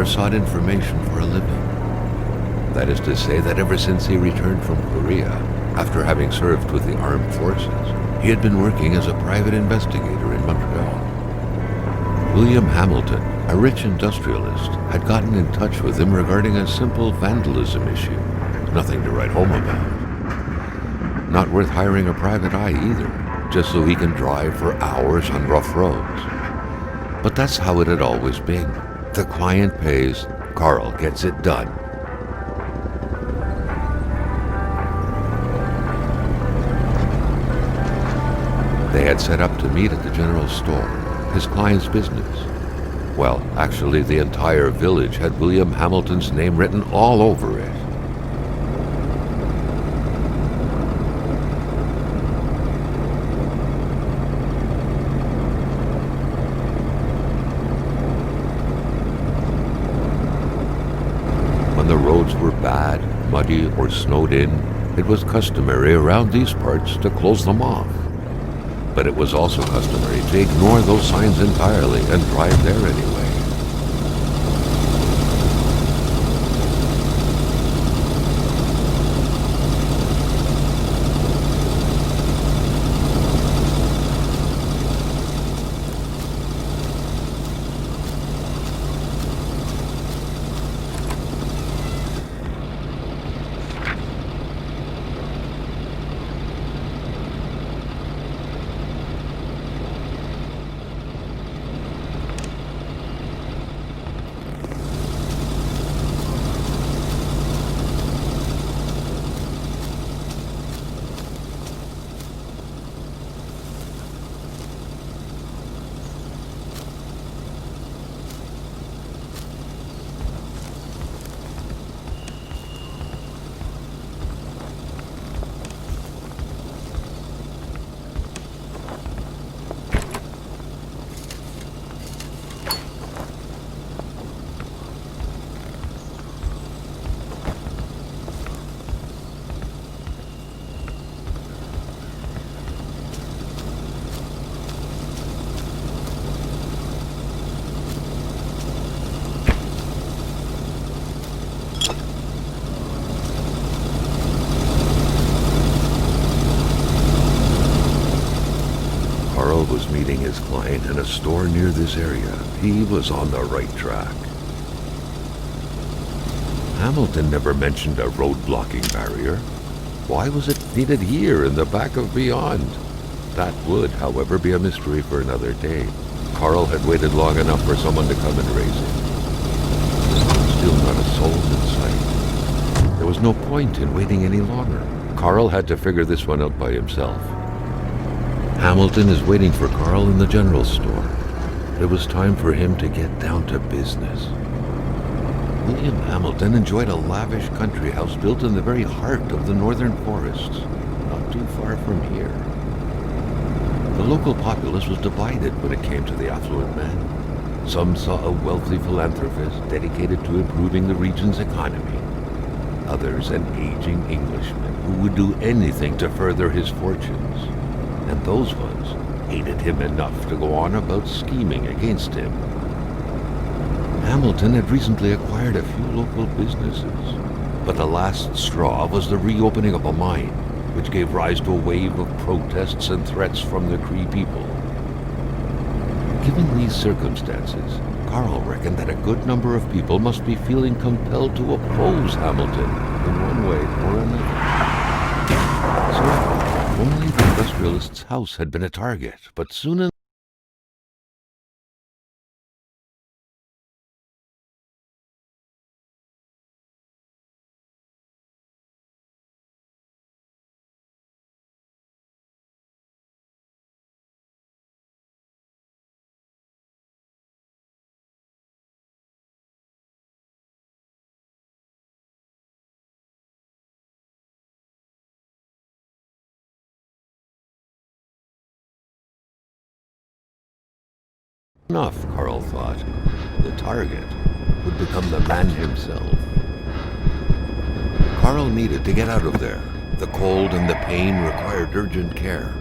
sought information for a living. That is to say that ever since he returned from Korea, after having served with the armed forces, he had been working as a private investigator in Montreal. William Hamilton, a rich industrialist, had gotten in touch with him regarding a simple vandalism issue. Nothing to write home about. Not worth hiring a private eye either, just so he can drive for hours on rough roads. But that's how it had always been. The client pays, Carl gets it done. They had set up to meet at the general store, his client's business. Well, actually, the entire village had William Hamilton's name written all over it. When the roads were bad, muddy, or snowed in, it was customary around these parts to close them off. But it was also customary to ignore those signs entirely and drive there anyway. Was meeting his client in a store near this area. He was on the right track. Hamilton never mentioned a road-blocking barrier. Why was it needed here in the back of Beyond? That would, however, be a mystery for another day. Carl had waited long enough for someone to come and raise him. Still not a soul in sight. There was no point in waiting any longer. Carl had to figure this one out by himself. Hamilton is waiting for Carl in the general store. It was time for him to get down to business. William Hamilton enjoyed a lavish country house built in the very heart of the northern forests, not too far from here. The local populace was divided when it came to the affluent man. Some saw a wealthy philanthropist dedicated to improving the region's economy. Others an aging Englishman who would do anything to further his fortunes. And those ones hated him enough to go on about scheming against him. Hamilton had recently acquired a few local businesses, but the last straw was the reopening of a mine, which gave rise to a wave of protests and threats from the Cree people. Given these circumstances, Carl reckoned that a good number of people must be feeling compelled to oppose Hamilton in one way or another. So only the industrialist's house had been a target, but soon enough, Carl thought. The target would become the man himself. Carl needed to get out of there. The cold and the pain required urgent care.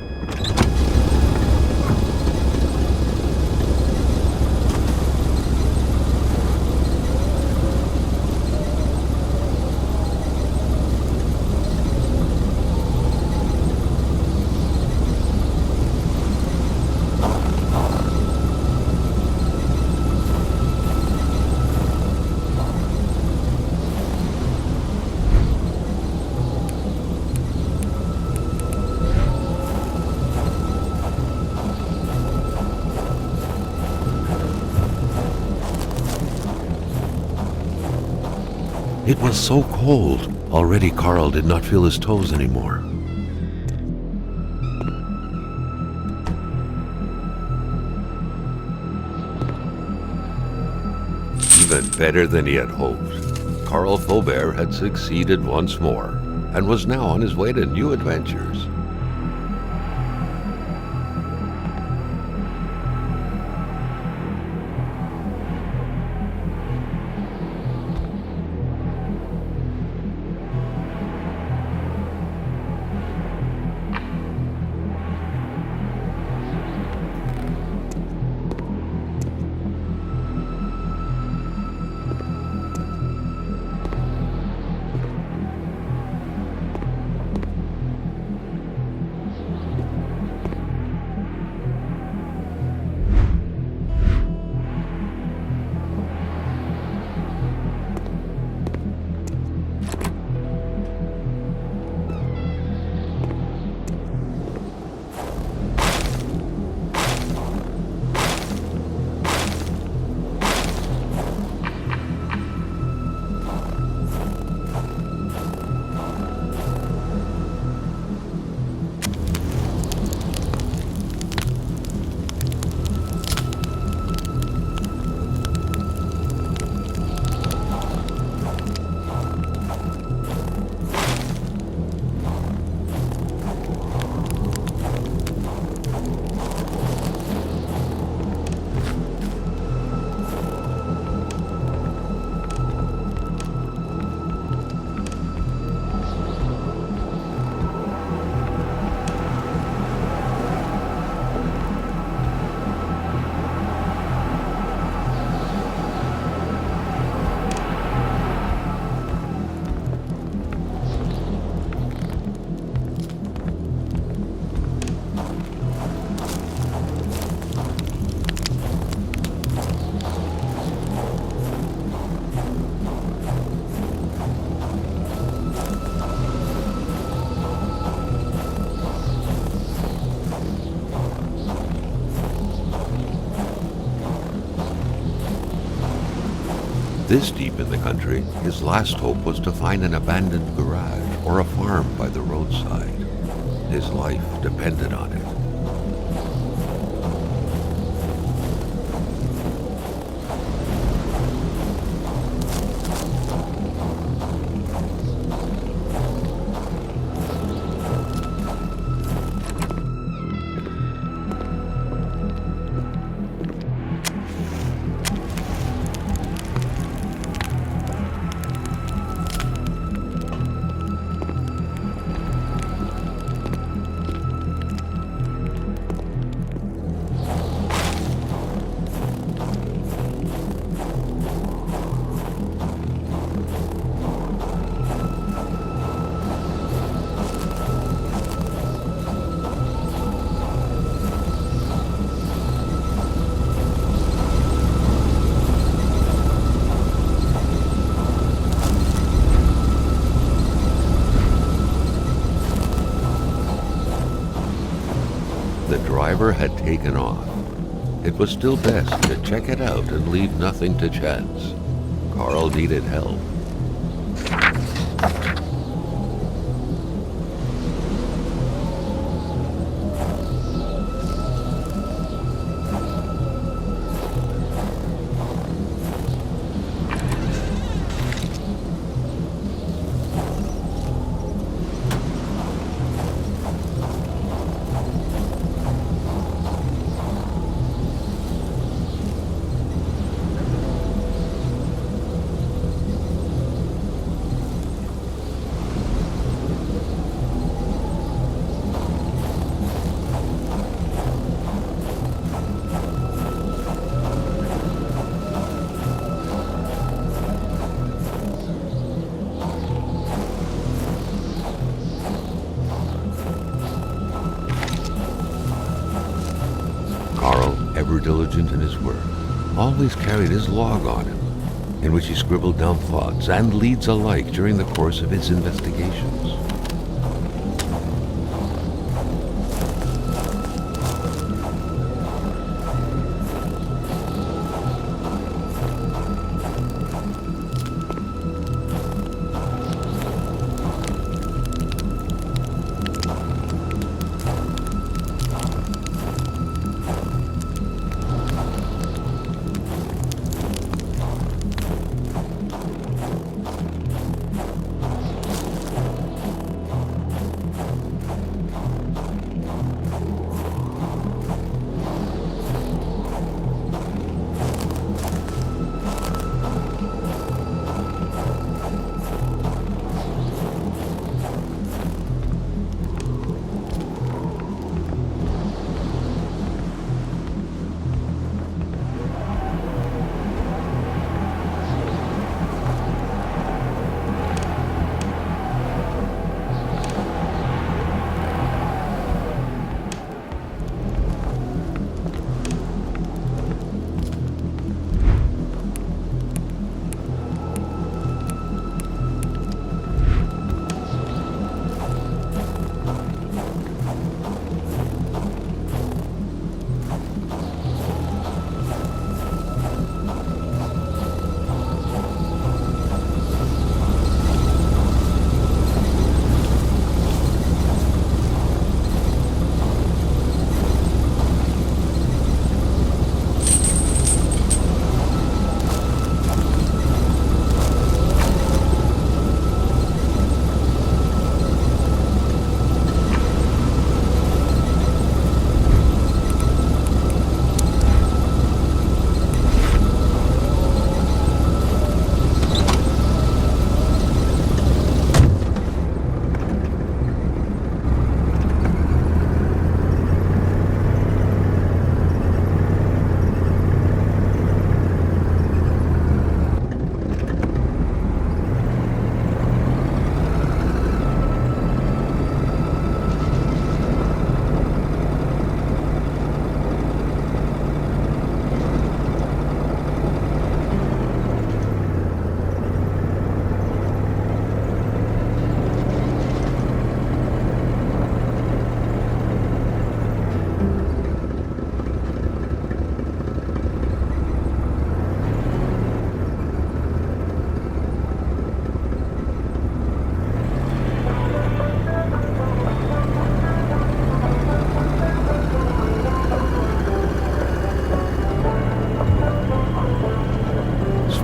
It was so cold. Already Carl did not feel his toes anymore. Even better than he had hoped. Carl Faubert had succeeded once more, and was now on his way to new adventures. This deep in the country, his last hope was to find an abandoned garage or a farm by the roadside. His life depended on it. The driver had taken off. It was still best to check it out and leave nothing to chance. Carl needed help. Ever diligent in his work, always carried his log on him, in which he scribbled down thoughts and leads alike during the course of his investigations.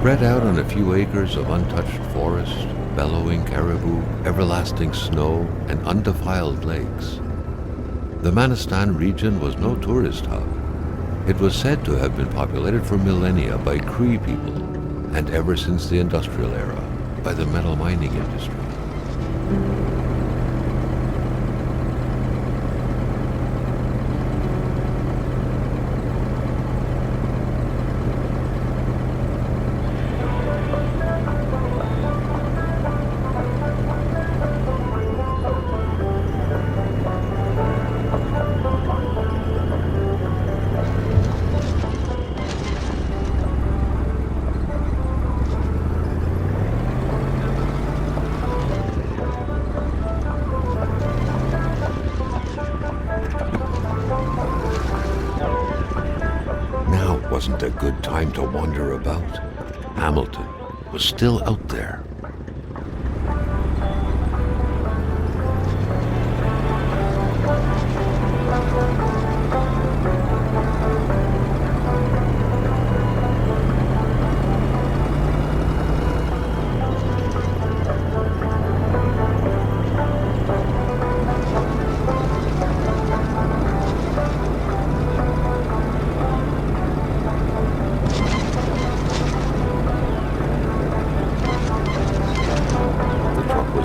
Spread out on a few acres of untouched forest, bellowing caribou, everlasting snow, and undefiled lakes, the Manistan region was no tourist hub. It was said to have been populated for millennia by Cree people, and ever since the industrial era, by the metal mining industry. Wasn't a good time to wander about. Hamilton was still out there.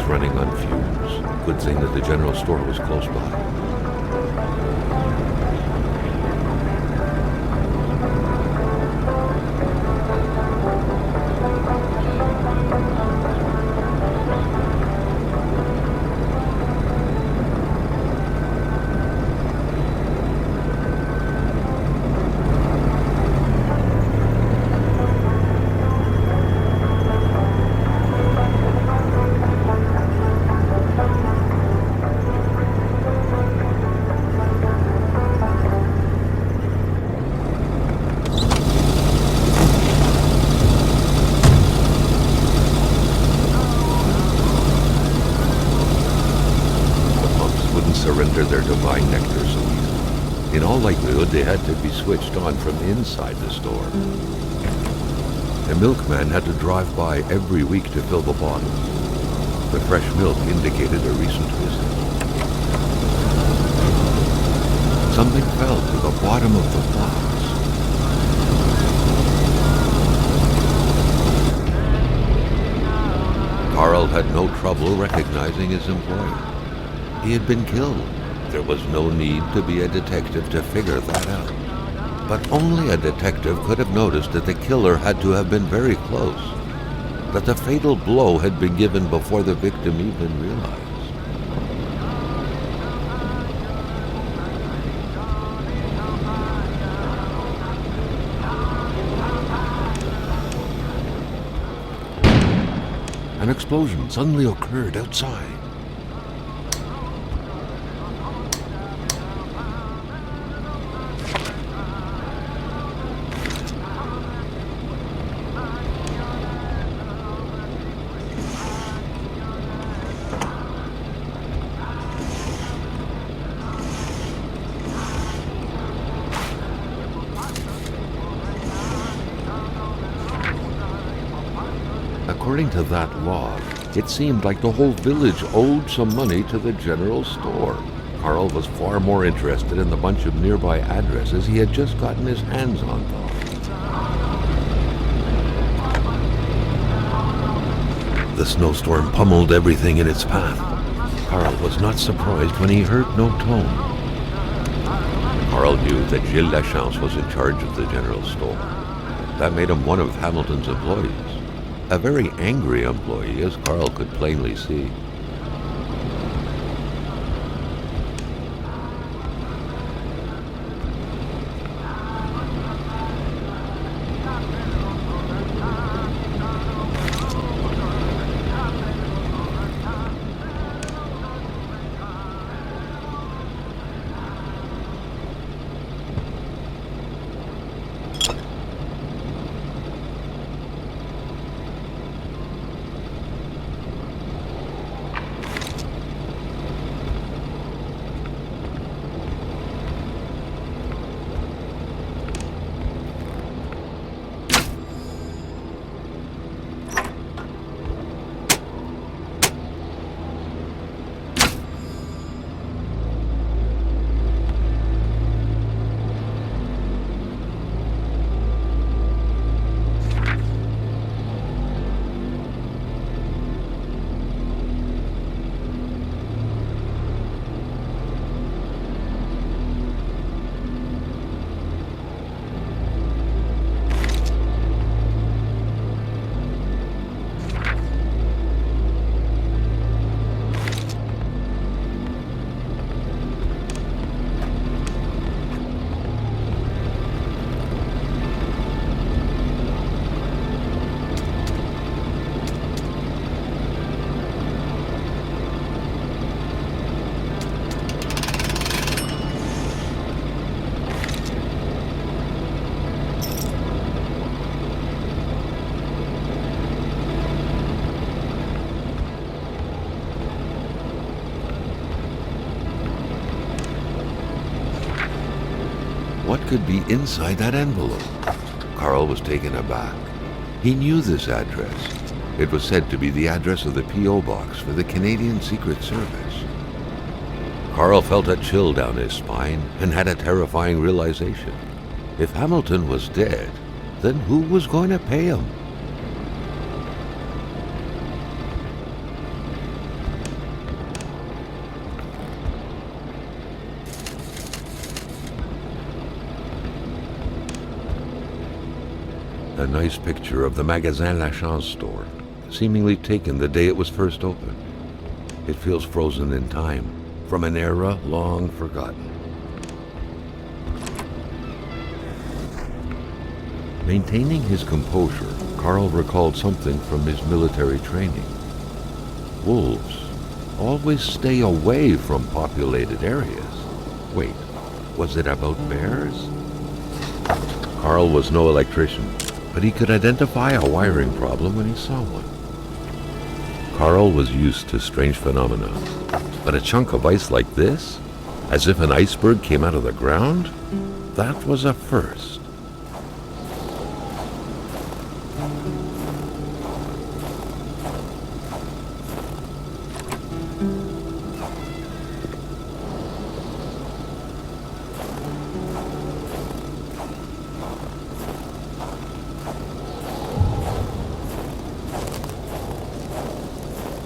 Running on fumes. Good thing that the general store was close by. Surrender their divine nectar so easily. In all likelihood, they had to be switched on from inside the store. A milkman had to drive by every week to fill the bottles. The fresh milk indicated a recent visit. Something fell to the bottom of the box. Carl had no trouble recognizing his employer. He had been killed. There was no need to be a detective to figure that out. But only a detective could have noticed that the killer had to have been very close, that the fatal blow had been given before the victim even realized. An explosion suddenly occurred outside. According to that log, it seemed like the whole village owed some money to the general store. Carl was far more interested in the bunch of nearby addresses he had just gotten his hands on, though. The snowstorm pummeled everything in its path. Carl was not surprised when he heard no tone. Carl knew that Gilles Lachance was in charge of the general store. That made him one of Hamilton's employees. A very angry employee, as Carl could plainly see. could be inside that envelope? Carl was taken aback. He knew this address. It was said to be the address of the P.O. box for the Canadian Secret Service. Carl felt a chill down his spine and had a terrifying realization. If Hamilton was dead, then who was going to pay him? A nice picture of the Magasin Lachance store, seemingly taken the day it was first opened. It feels frozen in time, from an era long forgotten. Maintaining his composure, Carl recalled something from his military training. Wolves always stay away from populated areas. Wait, was it about bears? Carl was no electrician, but he could identify a wiring problem when he saw one. Carl was used to strange phenomena, but a chunk of ice like this, as if an iceberg came out of the ground, that was a first.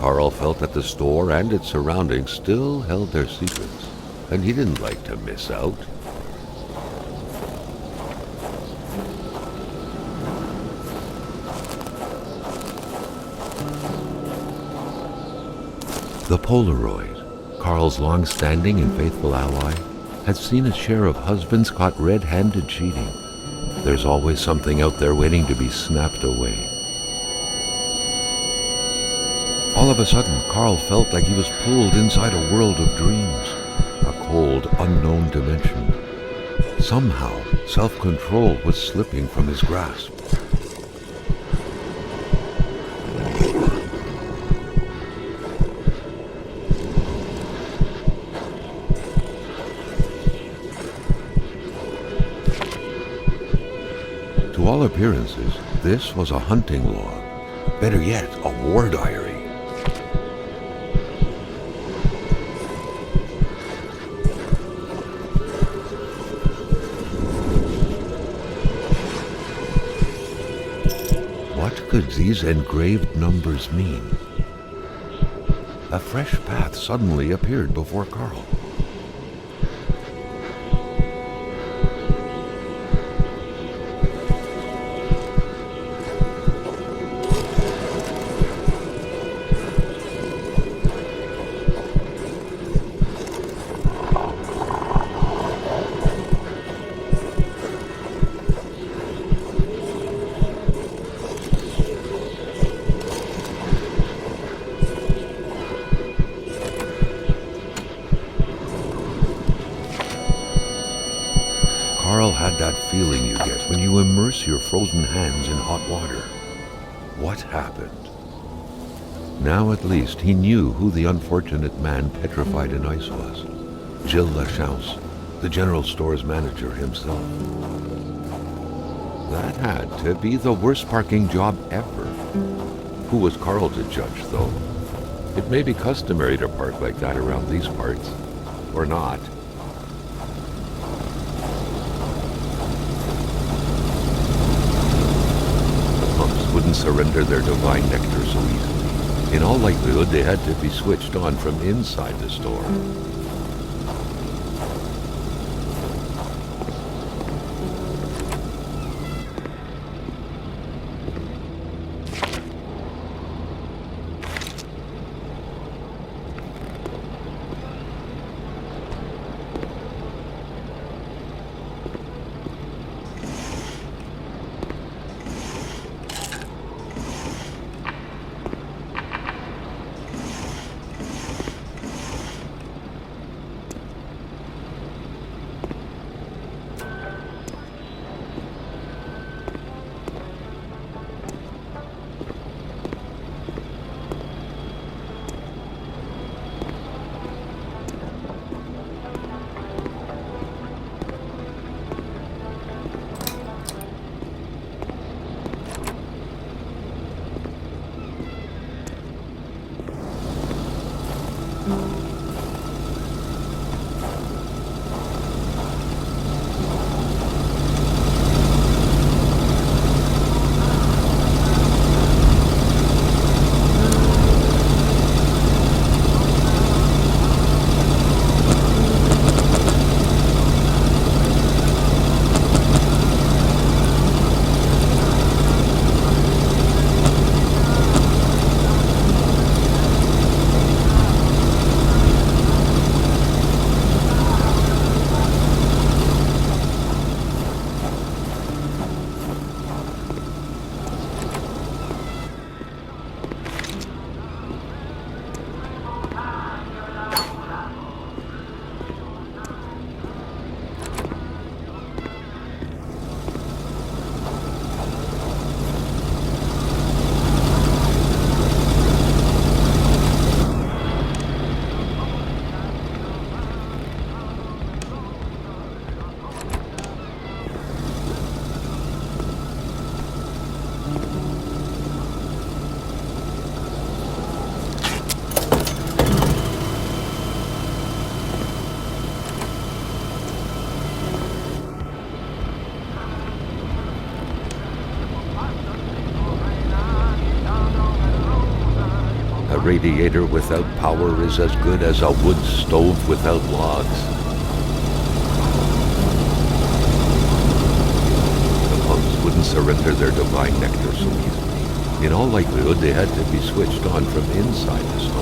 Carl felt that the store and its surroundings still held their secrets, and he didn't like to miss out. The Polaroid, Carl's long-standing and faithful ally, had seen its share of husbands caught red-handed cheating. There's always something out there waiting to be snapped away. All of a sudden, Carl felt like he was pulled inside a world of dreams, a cold, unknown dimension. Somehow, self-control was slipping from his grasp. To all appearances, this was a hunting log. Better yet, a war diary. What could these engraved numbers mean? A fresh path suddenly appeared before Carl. Carl had that feeling you get when you immerse your frozen hands in hot water. What happened? Now at least he knew who the unfortunate man petrified in ice was. Gilles Lachance, the general store's manager himself. That had to be the worst parking job ever. Who was Carl to judge, though? It may be customary to park like that around these parts, or not. Wouldn't surrender their divine nectar so easily. In all likelihood, they had to be switched on from inside the store. A radiator without power is as good as a wood stove without logs. The monks wouldn't surrender their divine nectar so easily. In all likelihood, they had to be switched on from inside the store.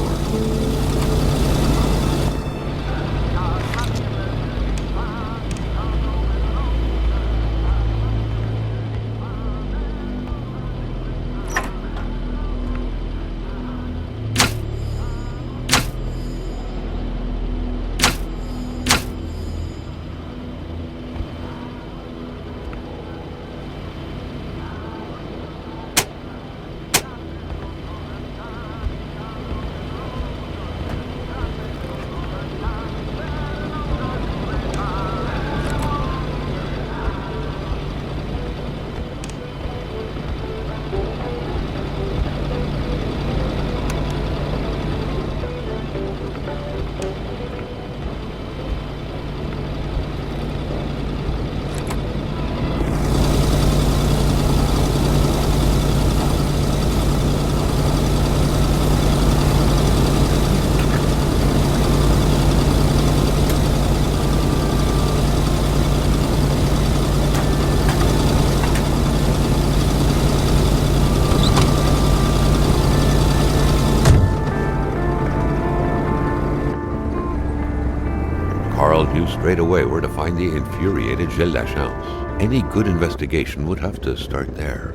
Carl knew straight away where to find the infuriated Gilles Lachance. Any good investigation would have to start there.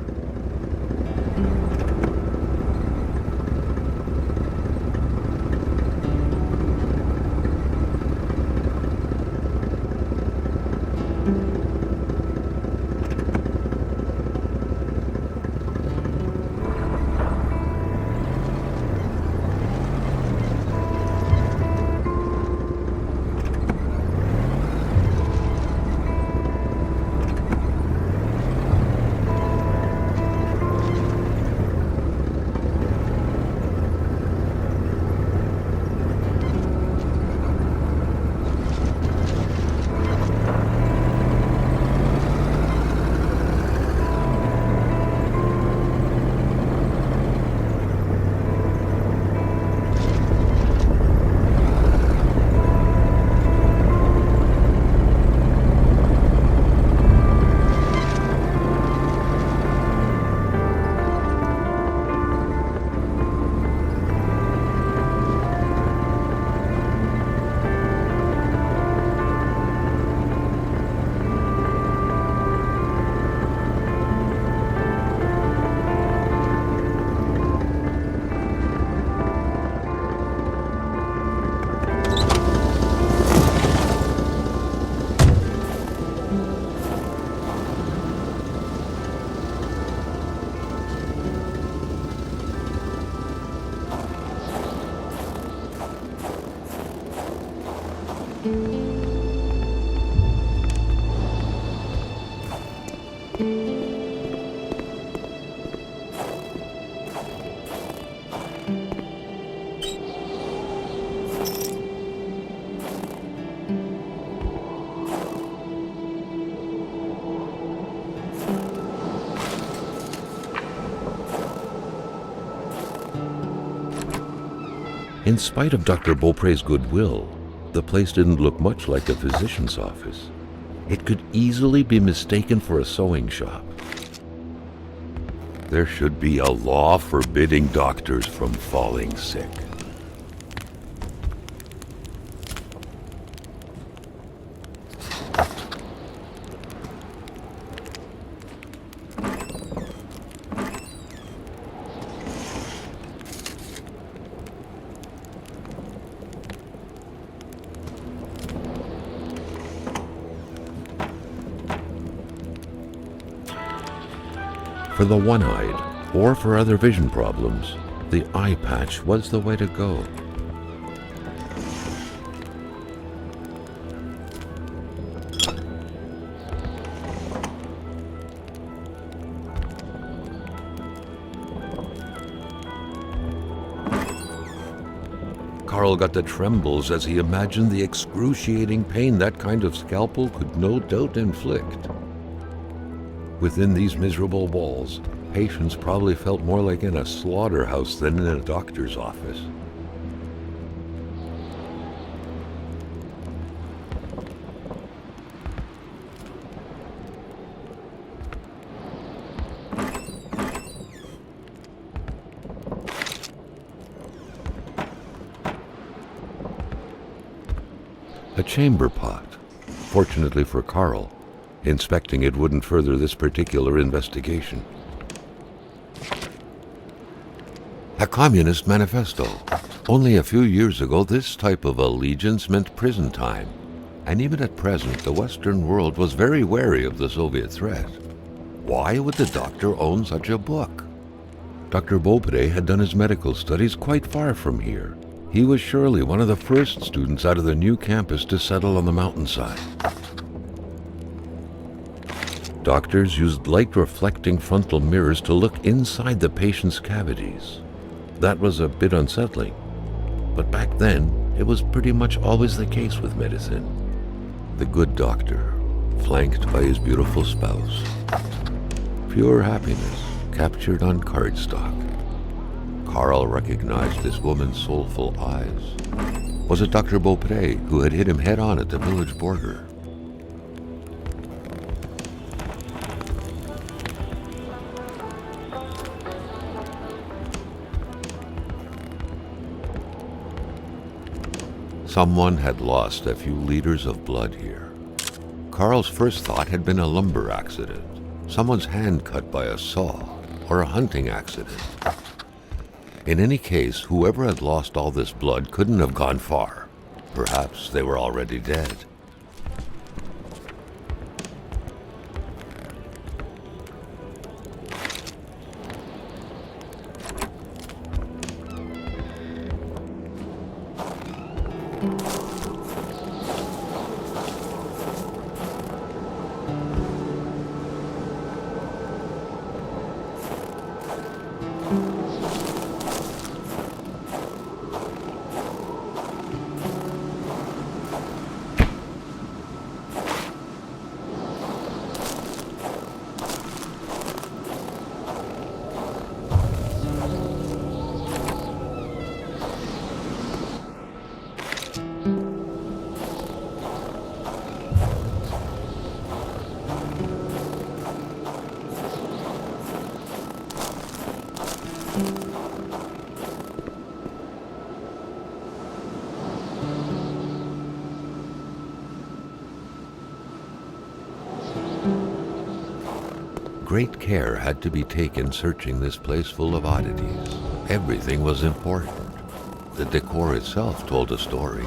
In spite of Dr. Beaupré's goodwill, the place didn't look much like a physician's office. It could easily be mistaken for a sewing shop. There should be a law forbidding doctors from falling sick. For the one-eyed, or for other vision problems, the eye patch was the way to go. Carl got the trembles as he imagined the excruciating pain that kind of scalpel could no doubt inflict. Within these miserable walls, patients probably felt more like in a slaughterhouse than in a doctor's office. A chamber pot. Fortunately for Carl, inspecting it wouldn't further this particular investigation. A communist manifesto. Only a few years ago, this type of allegiance meant prison time. And even at present, the Western world was very wary of the Soviet threat. Why would the doctor own such a book? Dr. Beaupré had done his medical studies quite far from here. He was surely one of the first students out of the new campus to settle on the mountainside. Doctors used light-reflecting frontal mirrors to look inside the patient's cavities. That was a bit unsettling, but back then, it was pretty much always the case with medicine. The good doctor, flanked by his beautiful spouse. Pure happiness, captured on cardstock. Carl recognized this woman's soulful eyes. Was it Dr. Beaupré who had hit him head-on at the village border? Someone had lost a few liters of blood here. Carl's first thought had been a lumber accident, someone's hand cut by a saw, or a hunting accident. In any case, whoever had lost all this blood couldn't have gone far. Perhaps they were already dead. Great care had to be taken searching this place full of oddities. Everything was important. The decor itself told a story.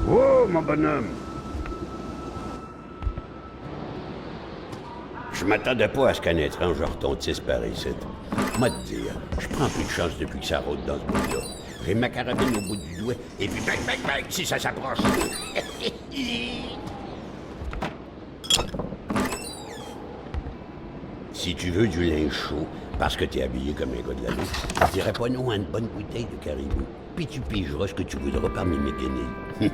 Oh, mon bonhomme! Je m'attendais pas à ce qu'un étrange retentisse par ici. Moi te dire, je prends plus de chance depuis que ça rôde dans ce bout-là. J'ai ma carabine au bout du doigt, et puis bang, bang, bang, si ça s'approche. Si tu veux du linge chaud, parce que t'es habillé comme un gars de la rue, je dirais pas non à une bonne bouteille de caribou. Puis tu pigeras ce que tu voudras parmi mes guenilles.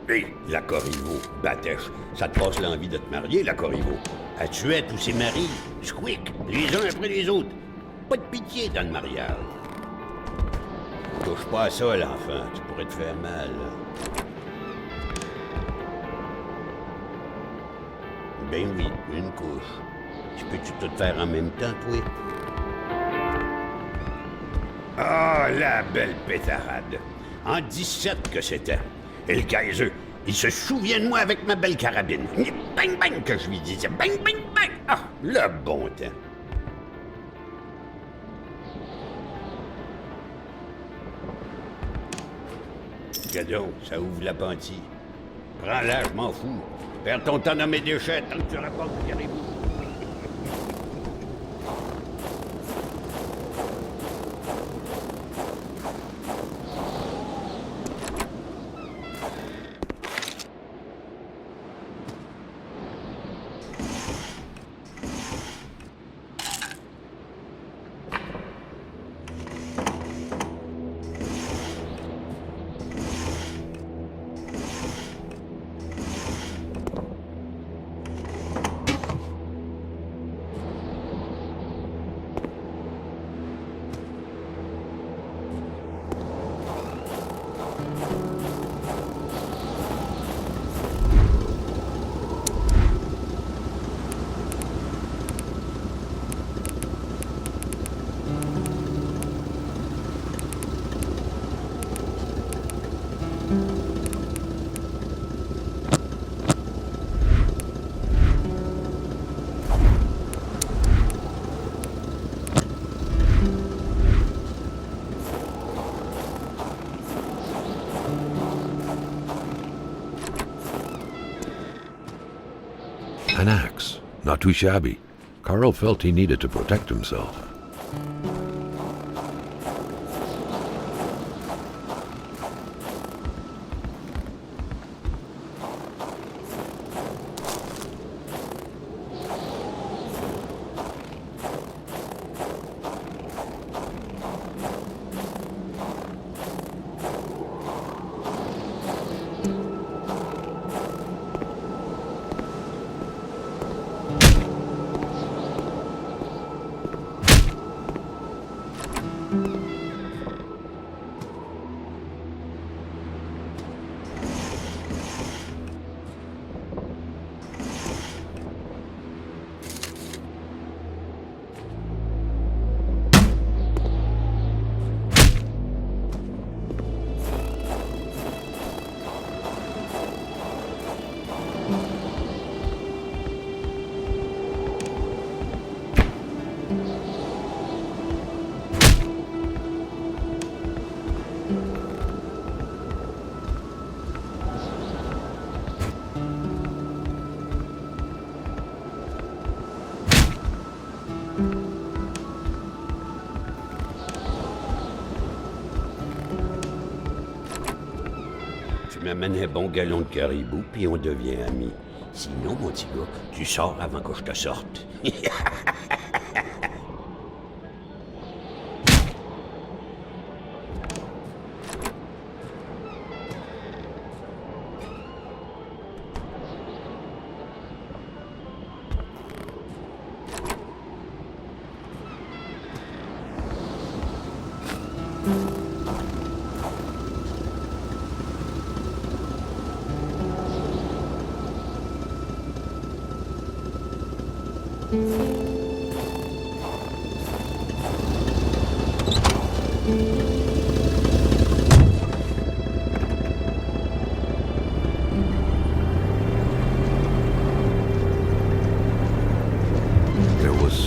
Hé, la Corriveau, Batèche, ça te passe l'envie de te marier, la Corriveau. Elle tuait tous ses maris, squick, les uns après les autres. Pas de pitié dans le mariage. Touche pas à ça, l'enfant, tu pourrais te faire mal. Ben oui, une couche. Tu peux-tu tout faire en même temps, toi? Ah, la belle pétarade. En 17 que c'était. Et le Kaiser, il se souvient de moi avec ma belle carabine. Bang, bang, que je lui disais. Bang, bang, bang. Ah, le bon temps. Gadon, ça ouvre la pantille. Prends-la, je m'en fous. Perds ton temps dans mes déchets tant que tu rapportes du caribou. An axe, not too shabby. Carl felt he needed to protect himself. Tu m'amènes un bon galon de caribou, puis on devient amis. Sinon, mon petit gars, tu sors avant que je te sorte.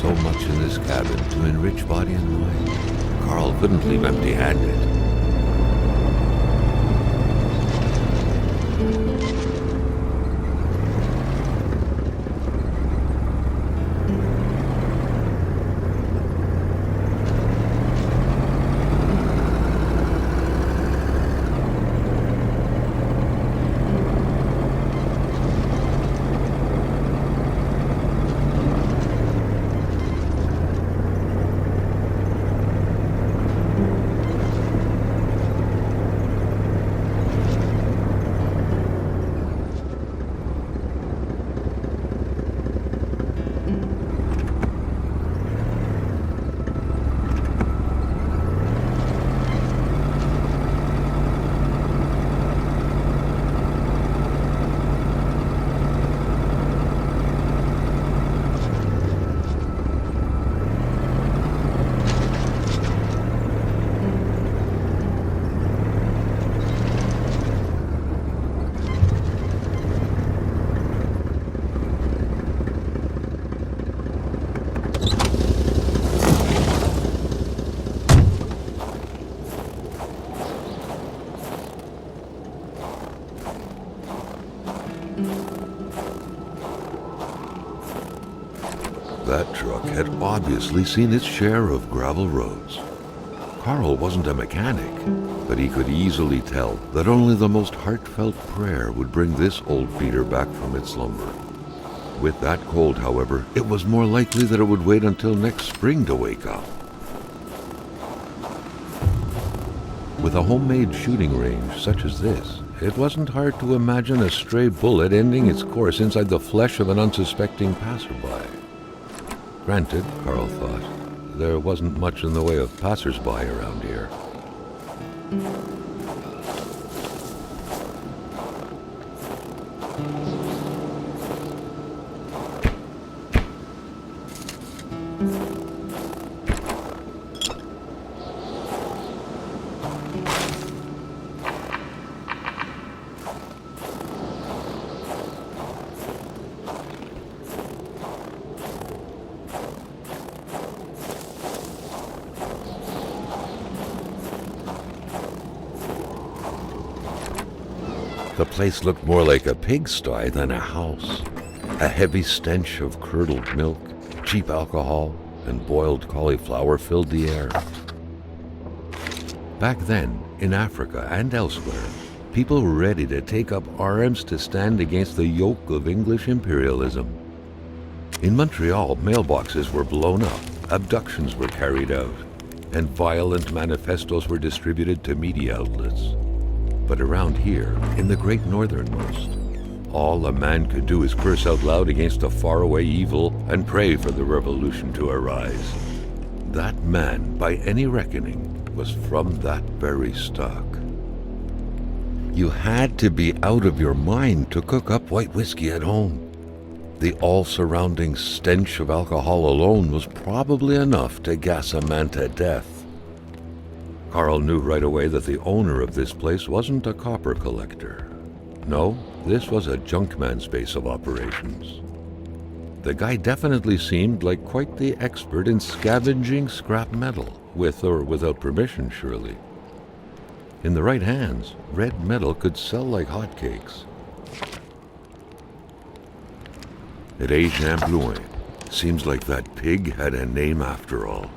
so much in this cabin to enrich body and mind. Carl couldn't leave empty-handed. That truck had obviously seen its share of gravel roads. Carl wasn't a mechanic, but he could easily tell that only the most heartfelt prayer would bring this old feeder back from its slumber. With that cold, however, it was more likely that it would wait until next spring to wake up. With a homemade shooting range such as this, it wasn't hard to imagine a stray bullet ending its course inside the flesh of an unsuspecting passerby. Granted, Carl thought, there wasn't much in the way of passersby around here. The place looked more like a pigsty than a house. A heavy stench of curdled milk, cheap alcohol, and boiled cauliflower filled the air. Back then, in Africa and elsewhere, people were ready to take up arms to stand against the yoke of English imperialism. In Montreal, mailboxes were blown up, abductions were carried out, and violent manifestos were distributed to media outlets. But around here, in the great northernmost, all a man could do is curse out loud against a faraway evil and pray for the revolution to arise. That man, by any reckoning, was from that very stock. You had to be out of your mind to cook up white whiskey at home. The all-surrounding stench of alcohol alone was probably enough to gas a man to death. Carl knew right away that the owner of this place wasn't a copper collector. No, this was a junkman's base of operations. The guy definitely seemed like quite the expert in scavenging scrap metal, with or without permission, surely. In the right hands, red metal could sell like hotcakes. At Aix-en-Blois, seems like that pig had a name after all.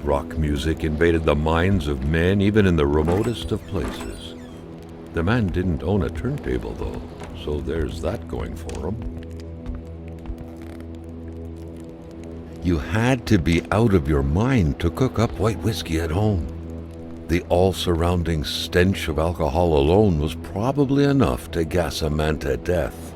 Rock music invaded the minds of men even in the remotest of places. The man didn't own a turntable, though, so there's that going for him. You had to be out of your mind to cook up white whiskey at home. The all-surrounding stench of alcohol alone was probably enough to gas a man to death.